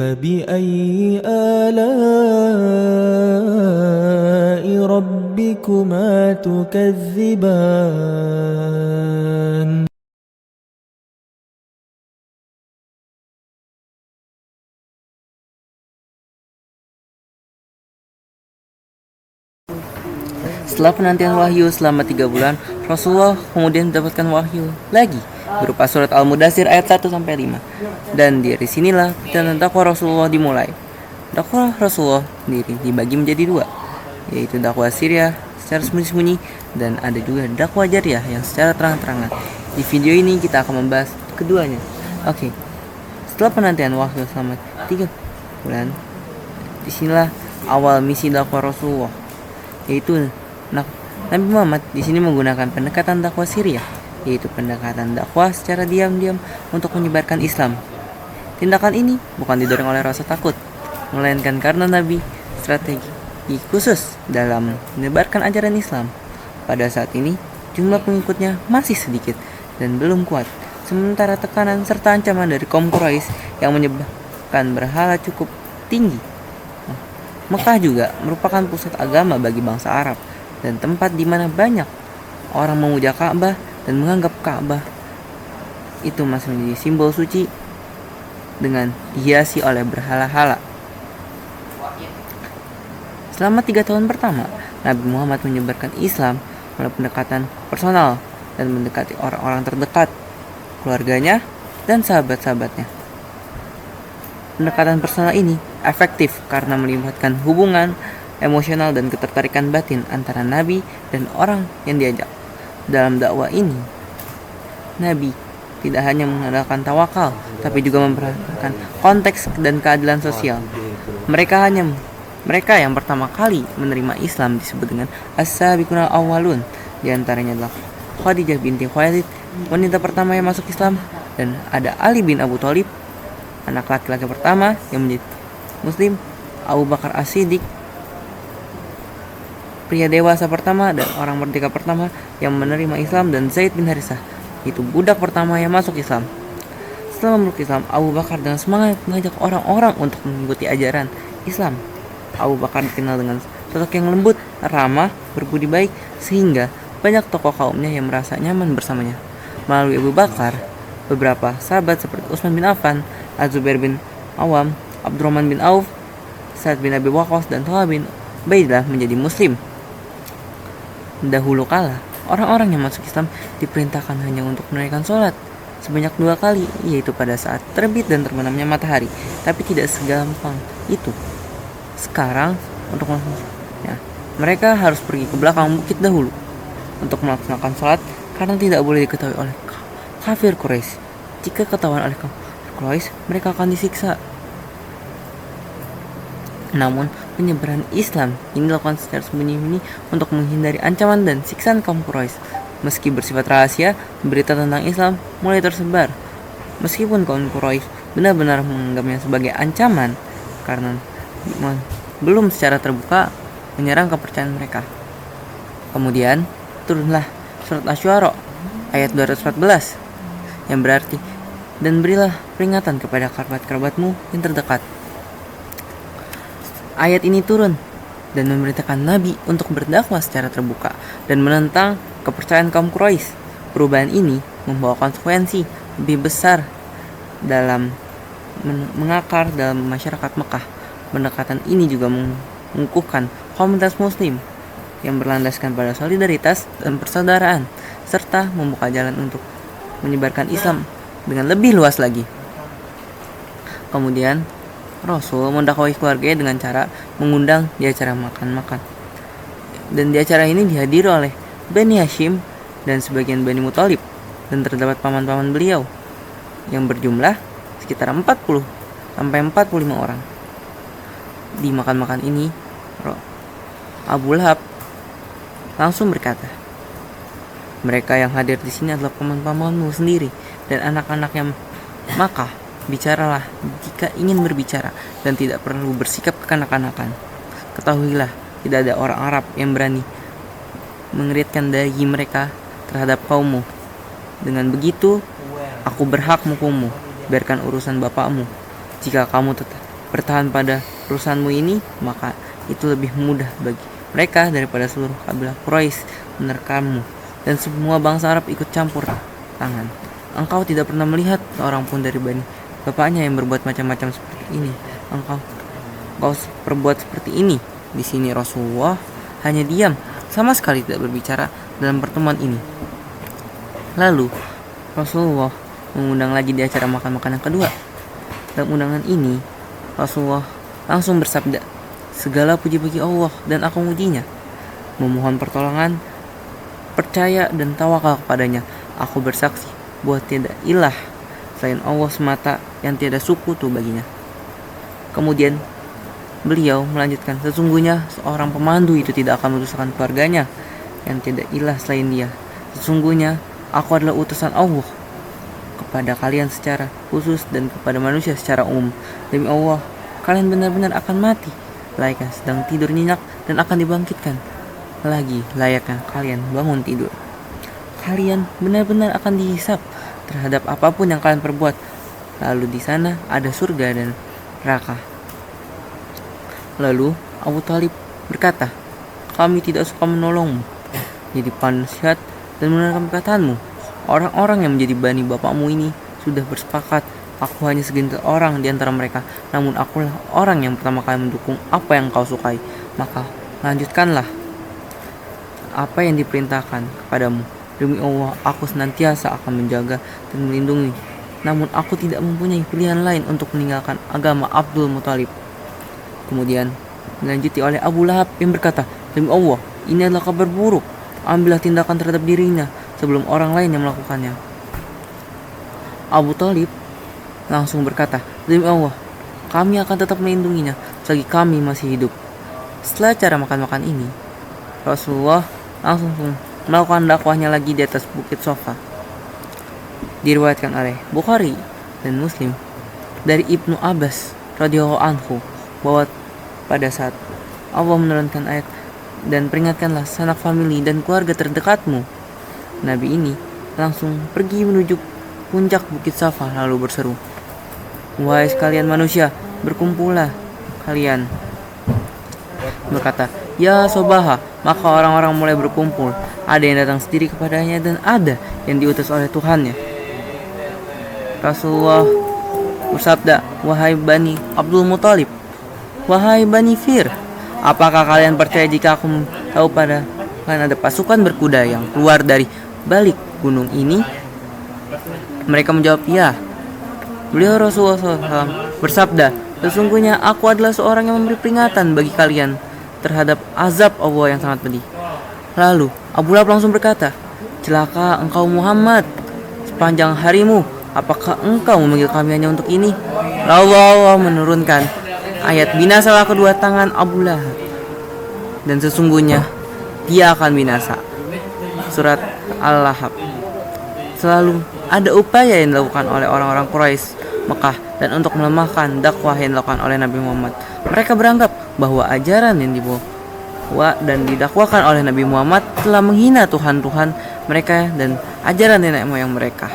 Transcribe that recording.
فبأي آلاء ربكما تكذبان Setelah penantian wahyu selama 3 bulan, Rasulullah kemudian mendapatkan wahyu lagi berupa surat Al-Mudaththir ayat 1-5. Dan dari sinilah perjalanan dakwah Rasulullah dimulai. Dakwah Rasulullah sendiri dibagi menjadi 2, yaitu dakwah siriyah secara sembunyi-sembunyi dan ada juga dakwah jariyah yang secara terang-terangan. Di video ini kita akan membahas keduanya. Oke. Setelah penantian wahyu selama 3 bulan, disinilah awal misi dakwah Rasulullah, yaitu Nabi Muhammad di sini menggunakan pendekatan dakwah siriyah, yaitu pendekatan dakwah secara diam-diam untuk menyebarkan Islam. Tindakan ini bukan didorong oleh rasa takut, melainkan karena Nabi strategi khusus dalam menyebarkan ajaran Islam. Pada saat ini, jumlah pengikutnya masih sedikit dan belum kuat, sementara tekanan serta ancaman dari kaum Quraisy yang menyebabkan berhala cukup tinggi. Mekah juga merupakan pusat agama bagi bangsa Arab dan tempat di mana banyak orang memuja Ka'bah dan menganggap Ka'bah itu masih menjadi simbol suci dengan dihiasi oleh berhala-hala. Selama 3 tahun pertama, Nabi Muhammad menyebarkan Islam melalui pendekatan personal dan mendekati orang-orang terdekat, keluarganya, dan sahabat-sahabatnya. Pendekatan personal ini efektif karena melibatkan hubungan emosional dan ketertarikan batin antara Nabi dan orang yang diajak. Dalam dakwah ini, Nabi tidak hanya mengandalkan tawakal, tapi juga memperhatikan konteks dan keadilan sosial. Mereka yang pertama kali menerima Islam disebut dengan as-sabiqunal awwalun. Di antaranya adalah Khadijah binti Khuwailid, wanita pertama yang masuk Islam, dan ada Ali bin Abu Thalib, anak laki-laki pertama yang menjadi Muslim, Abu Bakar As-Siddiq, pria dewasa pertama dan orang merdeka pertama yang menerima Islam, dan Zaid bin Harithah, itu budak pertama yang masuk Islam. Setelah memeluk Islam, Abu Bakar dengan semangat mengajak orang-orang untuk mengikuti ajaran Islam. Abu Bakar dikenal dengan sosok yang lembut, ramah, berbudi baik, sehingga banyak tokoh kaumnya yang merasa nyaman bersamanya. Melalui Abu Bakar, beberapa sahabat seperti Utsman bin Affan, Az-Zubair bin Awam, Abdurrahman bin Auf, Sa'ad bin Abi Waqqas, dan Talha bin Ubaidillah menjadi Muslim. Dahulu kala, orang-orang yang masuk Islam diperintahkan hanya untuk menunaikan sholat sebanyak 2 kali, yaitu pada saat terbit dan terbenamnya matahari. Tapi tidak segampang itu. Sekarang, untuk melaksanakannya, mereka harus pergi ke belakang bukit dahulu untuk melaksanakan sholat karena tidak boleh diketahui oleh kafir Quraisy. Jika ketahuan oleh kafir Quraisy, mereka akan disiksa. Namun, penyebaran Islam ini dilakukan secara sembunyi-sembunyi untuk menghindari ancaman dan siksaan kaum Quraisy. Meski bersifat rahasia, berita tentang Islam mulai tersebar. Meskipun kaum Quraisy benar-benar menganggapnya sebagai ancaman karena belum secara terbuka menyerang kepercayaan mereka. Kemudian, turunlah surat Asy-Syu'ara ayat 214 yang berarti, dan berilah peringatan kepada kerabat-kerabatmu yang terdekat. Ayat ini turun dan memerintahkan Nabi untuk berdakwah secara terbuka dan menentang kepercayaan kaum Quraisy. Perubahan ini membawa konsekuensi lebih besar dalam mengakar dalam masyarakat Mekah. Pendekatan ini juga mengukuhkan komunitas Muslim yang berlandaskan pada solidaritas dan persaudaraan, serta membuka jalan untuk menyebarkan Islam dengan lebih luas lagi. Kemudian, Rasul mendakwai keluarganya dengan cara mengundang di acara makan-makan. Dan di acara ini dihadiri oleh Bani Hashim dan sebagian Bani Muthalib, dan terdapat paman-paman beliau yang berjumlah sekitar 40 sampai 45 orang. Di makan-makan ini, Abu Lahab langsung berkata, "Mereka yang hadir di sini adalah paman-pamanmu sendiri dan anak-anaknya. Maka bicaralah jika ingin berbicara dan tidak perlu bersikap kekanak-kanakan. Ketahuilah, tidak ada orang Arab yang berani mengeritkan dahi mereka terhadap kaummu. Dengan begitu, aku berhak menghukummu. Biarkan urusan bapakmu. Jika kamu bertahan pada urusanmu ini, maka itu lebih mudah bagi mereka daripada seluruh kabilah Quraisy menerkammu dan semua bangsa Arab ikut campur tangan. Engkau tidak pernah melihat seorang pun dari bani bapaknya yang berbuat macam-macam seperti ini. Engkau perbuat seperti ini. Di sini Rasulullah hanya diam, sama sekali tidak berbicara dalam pertemuan ini. Lalu Rasulullah mengundang lagi di acara makan-makan yang kedua. Dalam undangan ini Rasulullah langsung bersabda, segala puji bagi Allah dan aku mujinya, memohon pertolongan, percaya dan tawakal kepadanya. Aku bersaksi bahwa tiada ilah selain Allah semata yang tiada sekutu baginya. Kemudian beliau melanjutkan, sesungguhnya seorang pemandu itu tidak akan menyusahkan keluarganya yang tiada ilah selain dia. Sesungguhnya aku adalah utusan Allah kepada kalian secara khusus dan kepada manusia secara umum. Demi Allah, kalian benar-benar akan mati layaknya sedang tidur nyenyak dan akan dibangkitkan lagi layaknya kalian bangun tidur. Kalian benar-benar akan dihisap terhadap apapun yang kalian perbuat. Lalu di sana ada surga dan neraka. Lalu Abu Thalib berkata, kami tidak suka menolongmu. Jadi penasihat dan mendengarkan perkataanmu. Orang-orang yang menjadi bani bapakmu ini sudah bersepakat. Aku hanya segelintir orang di antara mereka, namun akulah orang yang pertama kali mendukung apa yang kau sukai. Maka lanjutkanlah apa yang diperintahkan kepadamu. Demi Allah, aku senantiasa akan menjaga dan melindungi. Namun aku tidak mempunyai pilihan lain untuk meninggalkan agama Abdul Muthalib. Kemudian dilanjuti oleh Abu Lahab yang berkata, demi Allah, ini adalah kabar buruk. Ambillah tindakan terhadap dirinya sebelum orang lain yang melakukannya. Abu Thalib langsung berkata, demi Allah, kami akan tetap melindunginya selagi kami masih hidup. Setelah cara makan-makan ini, Rasulullah langsung melakukan dakwahnya lagi di atas bukit Sofa. Diriwayatkan oleh Bukhari dan Muslim dari Ibnu Abbas radhiyallahu anhu bahwa pada saat Allah menurunkan ayat dan peringatkanlah sanak famili dan keluarga terdekatmu, Nabi ini langsung pergi menuju puncak bukit Safa lalu berseru, wahai sekalian manusia, berkumpullah kalian. Berkata, ya Sobaha, maka orang-orang mulai berkumpul. Ada yang datang sendiri kepadanya dan ada yang diutus oleh Tuhannya. Rasulullah bersabda, wahai Bani Abdul Muthalib, wahai Bani Fir, apakah kalian percaya jika aku tahu pada kalian ada pasukan berkuda yang keluar dari balik gunung ini? Mereka menjawab, ya. Beliau Rasulullah SAW bersabda, sesungguhnya aku adalah seorang yang memberi peringatan bagi kalian terhadap azab Allah yang sangat pedih. Lalu Abu Lahab langsung berkata, celaka engkau Muhammad, sepanjang harimu apakah engkau memanggil kami hanya untuk ini? Lalu Allah menurunkan ayat, binasalah kedua tangan Abu Lahab, dan sesungguhnya dia akan binasa. Surat Al-Lahab. Selalu ada upaya yang dilakukan oleh orang-orang Quraisy Mekah dan untuk melemahkan dakwah yang dilakukan oleh Nabi Muhammad. Mereka beranggap bahwa ajaran yang dibawa dan didakwakan oleh Nabi Muhammad telah menghina Tuhan-Tuhan mereka dan ajaran nenek moyang mereka.